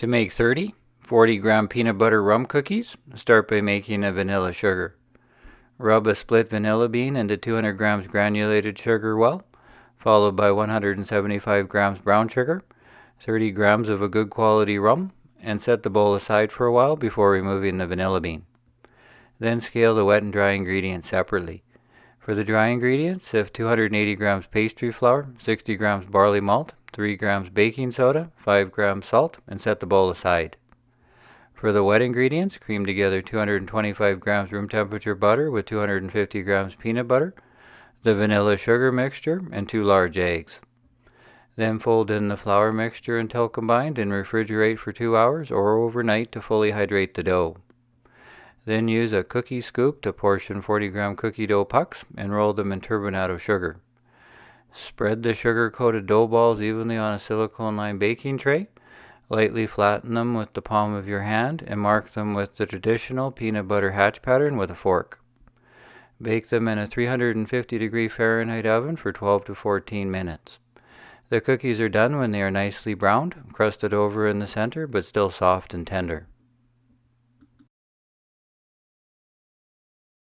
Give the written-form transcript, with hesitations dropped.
To make 30 40-gram peanut butter rum cookies, start by making a vanilla sugar. Rub a split vanilla bean into 200 grams granulated sugar well, followed by 175 grams brown sugar, 30 grams of a good quality rum, and set the bowl aside for a while before removing the vanilla bean. Then scale the wet and dry ingredients separately. For the dry ingredients, sift 280 grams pastry flour, 60 grams barley malt, 3 grams baking soda, 5 grams salt, and set the bowl aside. For the wet ingredients, cream together 225 grams room temperature butter with 250 grams peanut butter, the vanilla sugar mixture, and 2 large eggs. Then fold in the flour mixture until combined and refrigerate for 2 hours or overnight to fully hydrate the dough. Then use a cookie scoop to portion 40-gram cookie dough pucks and roll them in turbinado sugar. Spread the sugar-coated dough balls evenly on a silicone-lined baking tray. Lightly flatten them with the palm of your hand and mark them with the traditional peanut butter hatch pattern with a fork. Bake them in a 350-degree Fahrenheit oven for 12 to 14 minutes. The cookies are done when they are nicely browned, crusted over in the center, but still soft and tender.